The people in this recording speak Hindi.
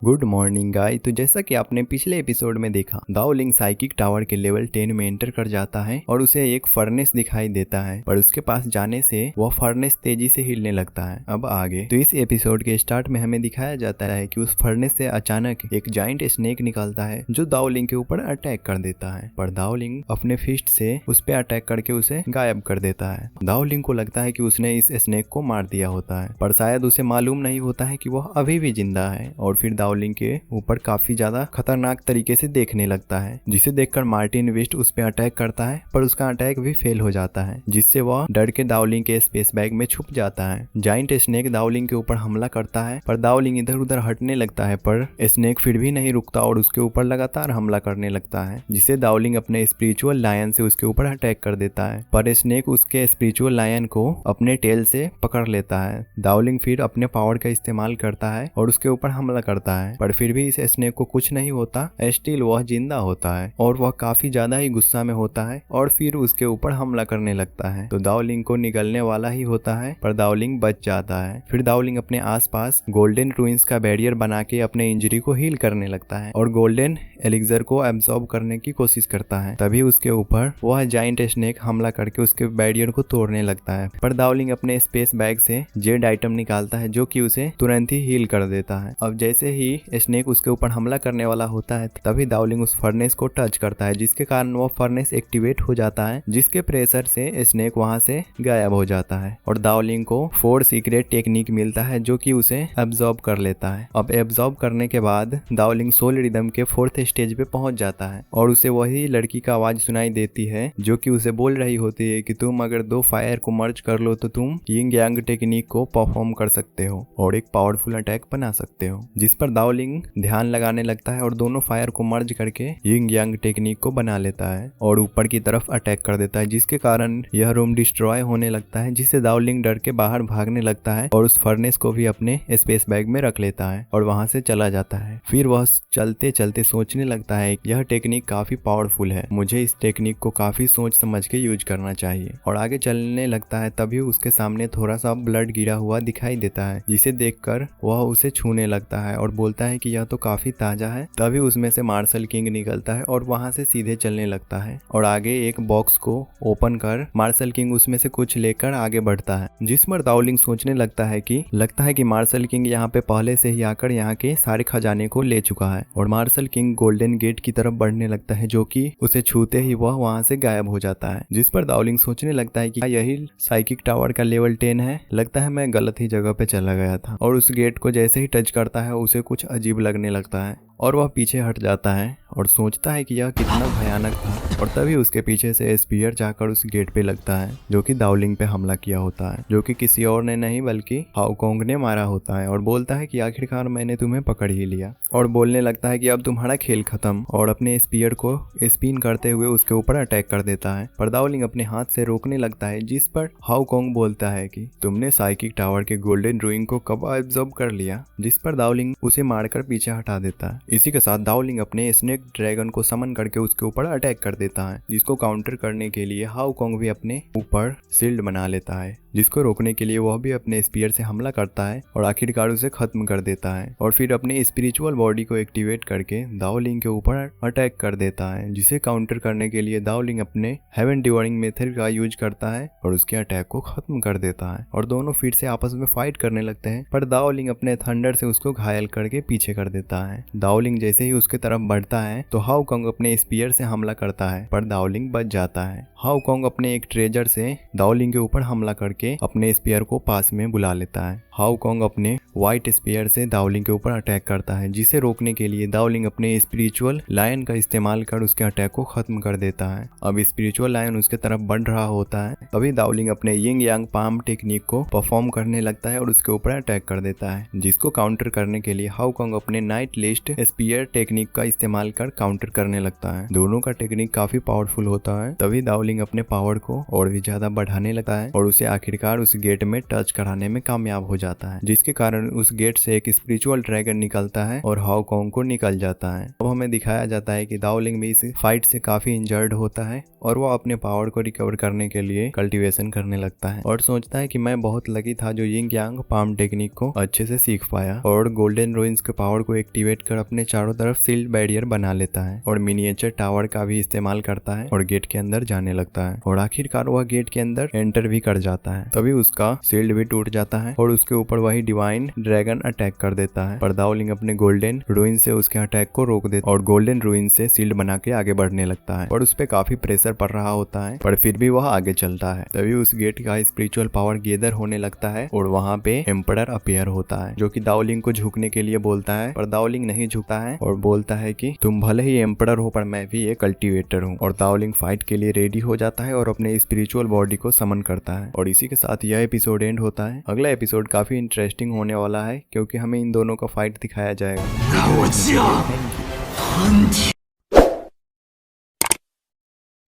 Good morning guys. तो जैसा कि आपने पिछले एपिसोड में देखा, दाओलिंग साइकिक टावर के लेवल 10 में एंटर कर जाता है और उसे एक फर्नेस दिखाई देता है, पर उसके पास जाने से वह फर्नेस तेजी से हिलने लगता है। अब आगे तो इस एपिसोड के स्टार्ट में हमें दिखाया जाता है कि उस फर्नेस से अचानक एक जाइंट स्नेक निकलता है जो दाओलिंग के ऊपर अटैक कर देता है, पर दाओलिंग अपने फिस्ट से उस पर अटैक करके उसे गायब कर देता है। दाओलिंग को लगता है कि उसने इस स्नेक को मार दिया होता है, पर शायद उसे मालूम नहीं होता है कि वह अभी भी जिंदा है और फिर दाओलिंग के ऊपर काफी ज्यादा खतरनाक तरीके से देखने लगता है, जिसे देखकर मार्टिन वेस्ट उस पर अटैक करता है, पर उसका अटैक भी फेल हो जाता है, जिससे वह डर के दाओलिंग के स्पेस बैग में छुप जाता है। जाइंट स्नेक दाओलिंग के ऊपर हमला करता है, पर दाओलिंग इधर उधर हटने लगता है, पर स्नेक फिर भी नहीं रुकता और उसके ऊपर लगातार हमला करने लगता है, जिससे दाओलिंग अपने स्पिरिचुअल लायन से उसके ऊपर अटैक कर देता है, पर स्नेक उसके स्पिरिचुअल लायन को अपने टेल से पकड़ लेता है। दाओलिंग फिर अपने पावर का इस्तेमाल करता है और उसके ऊपर हमला करता है, पर फिर भी इस स्नेक को कुछ नहीं होता। स्टिल वह जिंदा होता है और वह काफी ज्यादा ही गुस्सा में होता है और फिर उसके ऊपर हमला करने लगता है। तो दाओलिंग को निगलने वाला ही होता है, पर दाओलिंग बच जाता है। फिर दाओलिंग अपने आसपास गोल्डन रूइंस का बैरियर बना के अपने इंजरी को हील करने लगता है और गोल्डन एलिक्सर को एब्सॉर्ब करने की कोशिश करता है। तभी उसके ऊपर वह जाइंट स्नेक हमला करके उसके बैरियर को तोड़ने लगता है, पर दाओलिंग अपने स्पेस बैग से जेड आइटम निकालता है जो कि उसे तुरंत ही हील कर देता है। अब जैसे ही स्नेक उसके ऊपर हमला करने वाला होता है, तभी दाओलिंग उस फर्नेस को टच करता है, जिसके कारण वो फर्नेस एक्टिवेट हो जाता है, जिसके प्रेशर से स्नेक वहां से गायब हो जाता है और दाओलिंग को 4 सीक्रेट टेक्निक मिलता है जो कि उसे एब्सॉर्ब कर लेता है। अब एब्सॉर्ब करने के बाद दाओलिंग सोल रिदम के 4th स्टेज पे पहुंच जाता है और उसे वही लड़की का आवाज सुनाई देती है जो कि उसे बोल रही होती है कि तुम अगर 2 फायर को मर्ज कर लो तो तुम यिंग यांग टेक्निक को परफॉर्म कर सकते हो और एक पावरफुल अटैक बना सकते हो, जिस पर दाओलिंग ध्यान लगाने लगता है और दोनों फायर को मर्ज करके यिंग यांग टेक्निक को बना लेता है और ऊपर की तरफ अटैक कर देता है, जिसके कारण यह रूम डिस्ट्रॉय होने लगता है, जिससे दाओलिंग डर के बाहर भागने लगता है और उस फर्नेस को भी अपने स्पेस बैग में रख लेता है और वहां से चला जाता है। फिर वह चलते चलते सोचने लगता है यह टेक्निक काफी पावरफुल है, मुझे इस टेक्निक को काफी सोच समझ के यूज करना चाहिए, और आगे चलने लगता है। तभी उसके सामने थोड़ा सा ब्लड गिरा हुआ दिखाई देता है, जिसे देखकर वह उसे छूने लगता है और बोलता है कि यह तो काफी ताजा है। तभी उसमें से मार्शल किंग निकलता है और वहां से सीधे चलने लगता है और आगे एक बॉक्स को ओपन कर मार्शल किंग उसमें से कुछ लेकर आगे बढ़ता है, जिस पर दाओलिंग सोचने लगता है कि मार्शल किंग यहाँ पे पहले से ही आकर यहाँ के सारे खजाने को ले चुका है, और मार्शल किंग गोल्डन गेट की तरफ बढ़ने लगता है जो कि उसे छूते ही वह वहां से गायब हो जाता है, जिस पर दाओलिंग सोचने लगता है कि यही साइकिक टावर का लेवल 10 है, लगता है मैं गलत ही जगह पे चला गया था, और उस गेट को जैसे ही टच करता है उसे कुछ अजीब लगने लगता है और वह पीछे हट जाता है और सोचता है कि यह कितना भयानक था, और तभी उसके पीछे से स्पीयर जाकर उस गेट पे लगता है जो कि दाओलिंग पे हमला किया होता है, जो कि किसी और ने नहीं बल्कि हाओकोंग ने मारा होता है, और बोलता है कि आखिरकार मैंने तुम्हें पकड़ ही लिया, और बोलने लगता है कि अब तुम्हारा खेल खत्म, और अपने स्पीयर को स्पिन करते हुए उसके ऊपर अटैक कर देता है, पर दाओलिंग अपने हाथ से रोकने लगता है, जिस पर हाओकोंग बोलता है कि तुमने साइकिक टावर के गोल्डन रूइंग को कब एब्सॉर्ब कर लिया, जिस पर दाओलिंग उसे मारकर पीछे हटा देता है। इसी के साथ दाओलिंग अपने स्नेक ड्रैगन को समन करके उसके ऊपर अटैक कर देता है, जिसको काउंटर करने के लिए हाओकोंग भी अपने ऊपर शील्ड बना लेता है, जिसको रोकने के लिए वह भी अपने स्पीयर से हमला करता है और आखिरकार उसे खत्म कर देता है, और फिर अपने स्पिरिचुअल बॉडी को एक्टिवेट करके दाओलिंग के ऊपर अटैक कर देता है, जिसे काउंटर करने के लिए दाओलिंग अपने हेवन डिवोरिंग मेथड का यूज करता है और उसके अटैक को खत्म कर देता है, और दोनों फिर से आपस में फाइट करने लगते हैं, पर दाओलिंग अपने थंडर से उसको घायल करके पीछे कर देता है। दाओलिंग जैसे ही उसके तरफ बढ़ता है तो हाओकोंग अपने स्पीयर से हमला करता है, पर दाओलिंग बच जाता है। हाओकोंग अपने एक ट्रेजर से दाओलिंग के ऊपर हमला करके अपने स्पीयर को पास में बुला लेता है। हाओकोंग अपने व्हाइट स्पीयर से दाओलिंग के ऊपर अटैक करता है, जिसे रोकने के लिए दाओलिंग अपने स्पिरिचुअल लायन का इस्तेमाल कर उसके अटैक को खत्म कर देता है। अब स्पिरिचुअल लायन उसके तरफ बढ़ रहा होता है, तभी दाओलिंग अपने यिंग यांग पाम टेक्निक को परफॉर्म करने लगता है और उसके ऊपर अटैक कर देता है, जिसको काउंटर करने के लिए हाओकोंग अपने नाइट लिस्ट स्पीयर टेक्निक का इस्तेमाल कर काउंटर करने लगता है। दोनों का टेक्निक काफी पावरफुल होता है। तभी दाओलिंग अपने पावर को और भी ज्यादा बढ़ाने लगता है और उसे आखिरकार उस गेट में टच कराने में कामयाब हो जाता है, जिसके कारण उस गेट से एक स्पिरिचुअल ड्रैगन निकलता है और हाउ कॉन्ग को निकल जाता है। अब हमें दिखाया जाता है कि दाओलिंग भी इस फाइट से काफी इंजर्ड होता है और वो अपने पावर को रिकवर करने के लिए कल्टीवेशन करने लगता है और सोचता है कि मैं बहुत लकी था जो यिंग यांग पाम टेक्निक को अच्छे से सीख पाया, और गोल्डन रूइंस के पावर को एक्टिवेट कर अपने चारों तरफ सील्ड बैरियर बना लेता है और मिनिएचर टावर का भी इस्तेमाल करता है और गेट के अंदर जाने लगता है और आखिरकार वह गेट के अंदर एंटर भी कर जाता है। तभी उसका शील्ड भी टूट जाता है और उसके ऊपर वही डिवाइन ड्रैगन अटैक कर देता है, पर दाओलिंग अपने गोल्डन रूइन से उसके अटैक को रोक देता और गोल्डन रूइन से शील्ड बना के आगे बढ़ने लगता है और उस पे काफी प्रेशर पड़ रहा होता है, पर फिर भी वह आगे चलता है। तभी उस गेट का स्पिरिचुअल पावर गैदर होने लगता है और वहाँ पे एम्परर अपीयर होता है जो कि दाओलिंग को झुकने के लिए बोलता है, पर दाओलिंग नहीं झुकता है और बोलता है कि तुम भले ही एम्परर हो पर मैं भी एक कल्टीवेटर हूँ। और दाओलिंग फाइट के लिए रेडी हो जाता है और अपने स्पिरिचुअल बॉडी को समन करता है और इसी के साथ यह एपिसोड एंड होता है। अगला एपिसोड काफी इंटरेस्टिंग होने वाला है क्योंकि हमें इन दोनों का फाइट दिखाया जाएगा।